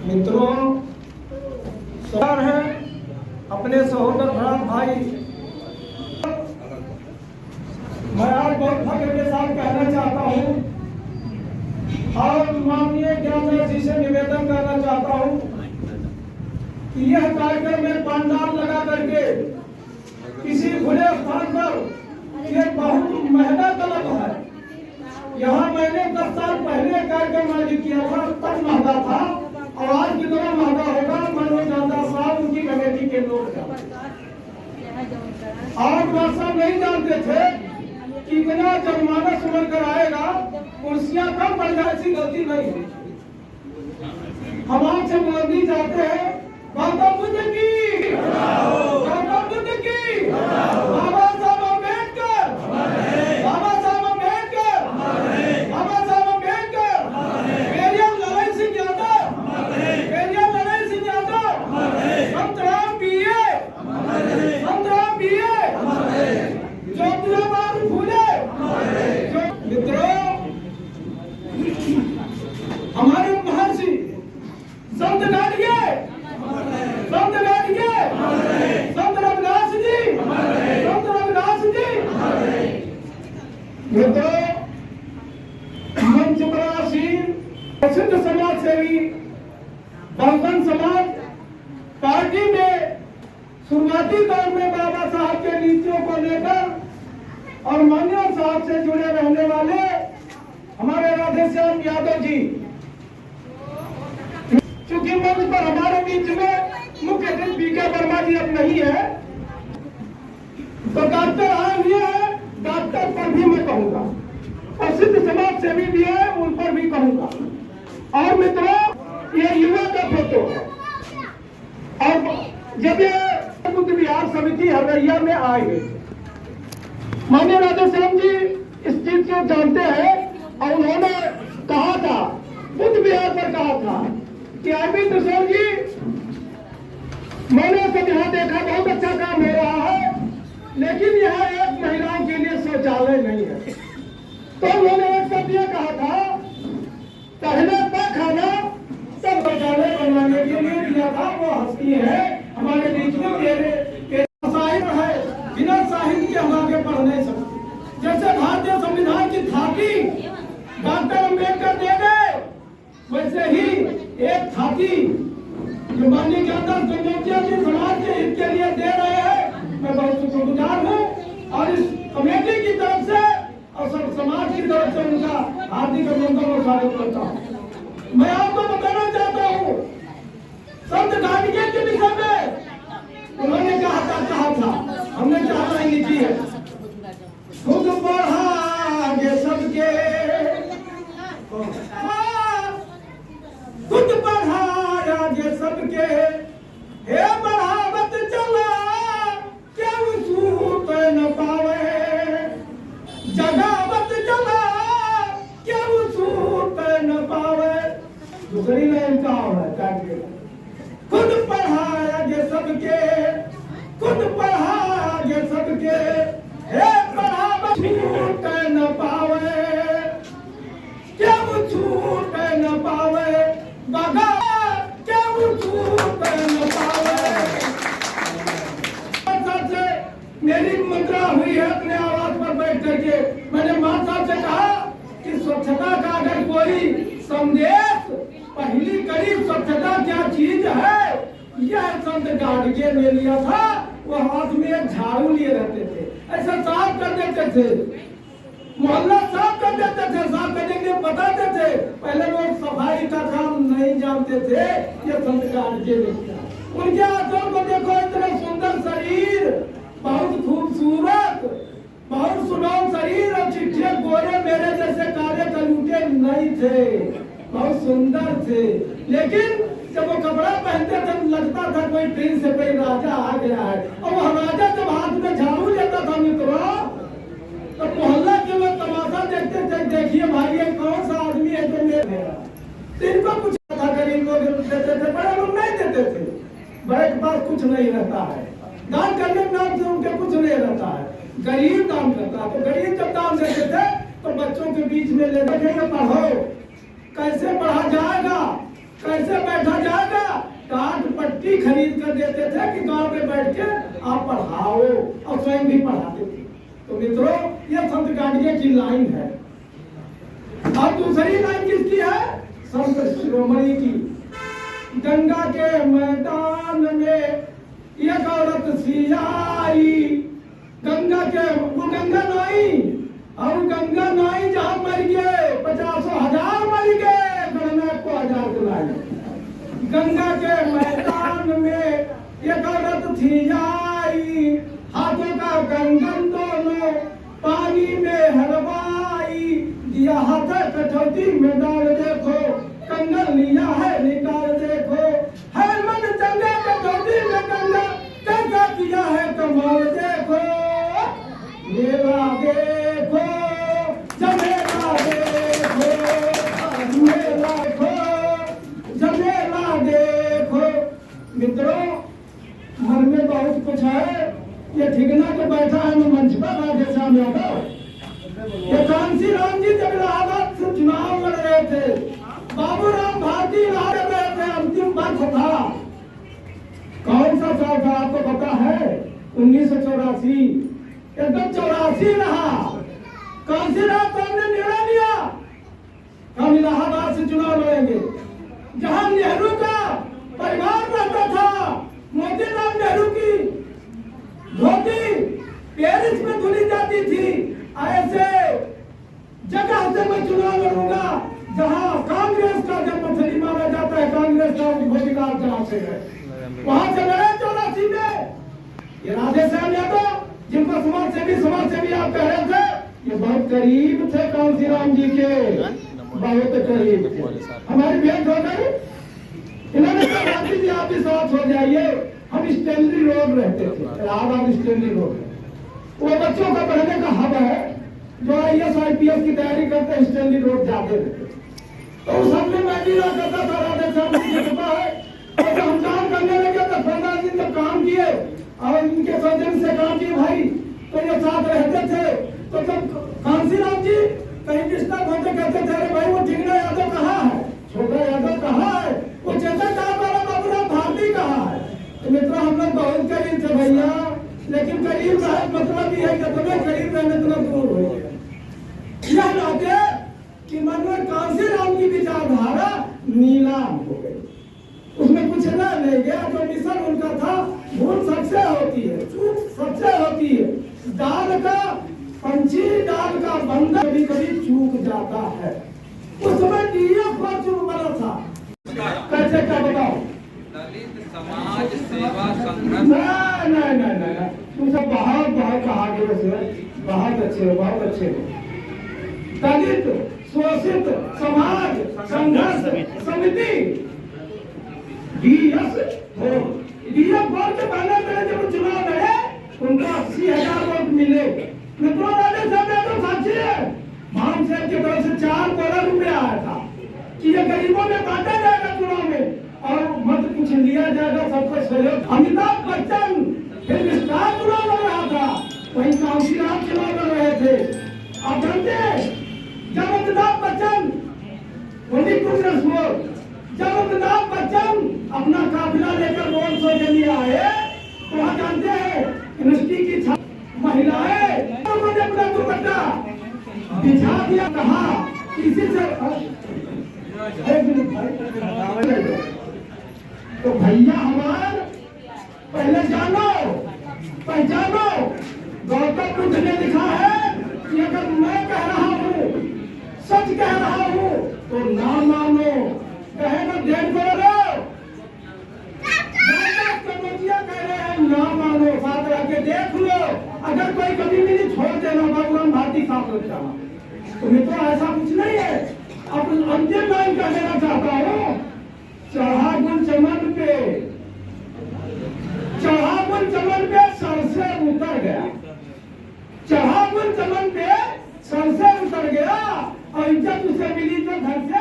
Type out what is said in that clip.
मित्रों, सवाल है अपने सहोदर भाई, मैं आज बहुत फख्र के साथ कहना चाहता हूँ और माननीय ज्ञानदास जी से निवेदन करना चाहता हूँ कि यह कार्यक्रम में पंडाल लगा करके किसी खुले स्थान पर ये बहुत मेहनत तलब है। यहाँ मैंने 10 साल पहले कार्यक्रम आयोजित किया था, तब महंगा था और आज कितना महंगा होगा मनोज ज्ञानदास साहब उनकी कमेटी के लोग। आज बात साहब नहीं जानते थे कि इतना जुर्माना सुन कर आएगा, कुर्सियां कम पड़ जाए, ऐसी गलती नहीं है। हम आपसे बुलंदी चाहते हैं, गौतम बुद्ध की, गौतम बुद्ध की, बाबा साहब अम्बेडकर, बाबा साहब अम्बेडकर, बाबा साहब अम्बेडकर, पेरियार लड़ाई सिंह यादव, पेरियार लड़ाई सिंह यादव, संतराम बीए, संतराम बीए, ज्योतिराव फूले। मित्रों, हमारे महर्षि संत गाड़िए, संत गाड़िए, संत रविदास जी, संत रविदास जी। मित्रों, मंच पर आसीन प्रसिद्ध समाज सेवी बहुजन समाज पार्टी में शुरुआती दौर में बाबा साहब के नीतियों को लेकर और मान्यवर साहब से जुड़े रहने वाले हमारे राधेश्याम यादव जी, चूंकि मंच पर हमारे बीच में मुख्य अतिथि बीके वर्मा जी अब नहीं है, तो डॉक्टर आए हुए हैं, डॉक्टर पर भी मैं कहूंगा, प्रसिद्ध समाज सेवी भी है, उन पर भी कहूंगा। और मित्रों, ये युवा का फोटो है। और जब ये बुद्ध विहार समिति हरैया में आए, माननीय राधेश्याम जी इस चीज को जानते हैं और उन्होंने कहा था, बुद्ध विहार पर कहा था कि अरविंद सर जी, मैंने सब यहाँ देखा, बहुत अच्छा काम हो रहा है, लेकिन यहाँ एक महिलाओं के लिए शौचालय नहीं है। तो उन्होंने एक शब्द यह कहा था, पहले खाना तब शौचालय बनवाने के लिए दिया था। वो हस्ती है हमारे बीच में, साहित्य है, बिना साहित्य के हम आगे बढ़ नहीं सकते। जैसे भारतीय संविधान की थाती डॉक्टर अम्बेडकर दे गए, वैसे ही एक थाती जो माननीय ज्ञानदास जी समाज के हित के लिए दे रहे हैं, मैं बहुत शुक्रगुजार हूँ और इस कमेटी की तरफ से और सब समाज की तरफ से उनका हार्दिक अभिनंदन और स्वागत करता हूँ। मैं आपको बताना चाहता हूँ, संत गाड़िए के विषय में उन्होंने कहा था, हमने चाहना ही की है, खुद बढ़ागे सबके, खुद बढ़ागे सबके, हे बढ़ावत चला क्यों सूत न पावे, जगावत चला क्यों सूत न पावे। दूसरी लाइन का है, खुद पढ़ागे सबके, खुद पढ़ागे सबके, हे बढ़ावत छूट न पावे, क्यों छूट न पावे, बगा क्यों छूट न पावे। से मेरी मुद्रा हुई है अपने आवाज पर बैठ करके, मैंने मां साहब से कहा कि स्वच्छता का अगर कोई संदेश पहली कड़ी स्वच्छता क्या चीज है, यह संत गाड़िए ने लिया था। वो हाथ में एक झाड़ू लिए रहते थे, ऐसा साफ कर देते थे, मोहल्ला साफ कर देते थे, साफ करने के लिए बताते थे। पहले लोग सफाई का काम नहीं जानते थे, ये संत गाड़िए ने किया। उनके हाथों को देखो, इतना सुंदर शरीर, बहुत खूबसूरत, बहुत सुडौल शरीर और चिट्ठे गोरे मेरे जैसे काले कलूटे नहीं थे, बहुत सुंदर थे। लेकिन जब वो कपड़ा पहनते थे लगता था कोई प्रिंस से कोई राजा आ गया है। और वो राजा जब हाथ में झाड़ू लेता था मित्रों, तो मोहल्ला के लोग तमाशा देखते थे, देखिए भाई ये कौन सा आदमी है जो मेरा। इनको कुछ था, गरीब लोग देते थे, बड़े लोग नहीं देते थे, बड़े के पास कुछ नहीं रहता है, दान करने के नाम से उनके कुछ नहीं रहता है, गरीब दान करता है। तो गरीब जब दान देते थे तो बच्चों के बीच में ले बैठे, पढ़ो कैसे पढ़ा जाएगा, कैसे बैठा जाएगा, टाट पट्टी खरीद कर देते थे कि गांव में बैठ के आप पढ़ाओ, और स्वयं भी पढ़ाते थे। तो मित्रों, ये संत गाडगे की लाइन है। और दूसरी लाइन किसकी है? संत शिरोमणि की। गंगा के मैदान में एक औरत सी आई, गंगा के वो गंगा नाई, और गंगा नाई जहाँ मर गए 50,000 मर गए, गणना को 1000 बुलाए। गंगा के मैदान में एक औरत थी आई, हाथों का कंगन दोनों पानी में हरवाई, दिया हाथ कटौती में डाल देखो, कंगन लिया है निकाल देखो, है मन चंगा कटौती में गंगा, कैसा किया है कमाल देखो, मेरा देखो जमेला देखो, मेरा देखो जमेला देखो। मित्रों, मन में बहुत कुछ है, ये ठिकना तो बैठा है मैं मंच पर राधे श्याम यादव। ये कांसी राम जी जब इलाहाबाद से चुनाव लड़ रहे थे, बाबूराम भारती लड़ रहे थे, अंतिम वर्ष था। कौन सा साल था आपको पता है? 1984। एकदम 84 रहा। कांसी राम साहब ने निर्णय लिया हम इलाहाबाद से चुनाव लड़ेंगे। जहां नेहरू का परिवार रहता था, मोतीलाल नेहरू की धोती पेरिस में धुली जाती थी, ऐसे जगह से मैं चुनाव लड़ूंगा जहां कांग्रेस का जन्मस्थली माना जाता है, कांग्रेस का मोतीलाल जहां से है, वहां से लड़े 84 में। ये राधे श्याम यादव, जिनको समाज सेवी आप कह रहे थे, ये बहुत करीब थे कांसी राम जी के, बहुत करीब थे। हमारी भेंट हो गई, इन्होंने कहा जी आप भी साथ हो जाइए। हम स्टैनली रोड रहते थे, इलाहाबाद स्टैनली रोड, वो बच्चों का पढ़ने का हब है, जो IAS IPS की तैयारी करते हैं स्टैनली रोड जाते रहते। तो उस हब में मैं भी रहा करता था, राधे श्याम जी होता है। और हम काम करने लगे तो 15 दिन जब काम किए और इनके सौजन से काम किए भाई, तो ये साथ रहते थे। तो जब कांसी राम जी कहीं डिस्टर्ब होते कहते थे, अरे भाई वो ठिकना यादव कहाँ है, छोटा यादव कहाँ है, वो चेतन साहब वाला बाबूराम भारती कहाँ है। तो मित्रों, हम लोग बहुत करीब थे भैया, लेकिन करीब रहे मतलब ये है कि तुम्हें करीब रहने तुरंत दूर हो गए। यह नाते कि मन में कांसी राम की विचारधारा नीलाम हो गई, उसमें कुछ रह नहीं गया। जो मिशन उनका था, भूल सबसे होती है, चूक सबसे होती है। दाल का पंछी, दाल का बंदर कभी कभी चूक जाता है। उस समय DF का चूक बना था, कैसे क्या बताओ? दलित समाज सेवा संघर्ष। नहीं, तुम सब बहुत कहा गए, बहुत अच्छे हो, बहुत अच्छे हो। दलित शोषित समाज संघर्ष समिति DF वोट के पहले पहले जब चुनाव लड़े, उनको 80,000 वोट मिले। मित्रों, राधे श्याम यादव साक्षी है, मान साहब की तरफ से 4 करोड़ रुपया आया था कि ये गरीबों में बांटा जाएगा चुनाव में, और मत कुछ लिया जाएगा, सबको सहयोग। अमिताभ बच्चन फिल्म स्टार चुनाव लड़ रहा था, वहीं कांसी राम चुनाव लड़ रहे थे। आप जानते हैं, जब अमिताभ बच्चन जब अमिताभ बच्चन अपना काफिला लेकर रोड शो के लिए आए, तो वहाँ जानते हैं यूनिवर्सिटी की महिलाएं उन्होंने अपना दुपट्टा बिछा दिया, कहा किसी से तो भैया हमार पहले जानो पहचानो। गौतम बुद्ध ने लिखा है कि अगर मैं कह रहा हूँ, सच कह रहा हूँ, तो ना मानो, कहे ना देख करो, कह रहे हैं ना मानो, साथ रह के देख लो, अगर कोई कभी मेरी छोड़ देना, बाबूराम भारती साथ लग जाना। तो मित्रों, ऐसा कुछ नहीं है। अब अंतिम लाइन का देना चाहता हूँ, चढ़ा गुल चमन पे सर से उतर गया, चढ़ा गुल चमन पे सर से उतर गया, और इज्जत उसे मिली तो घर से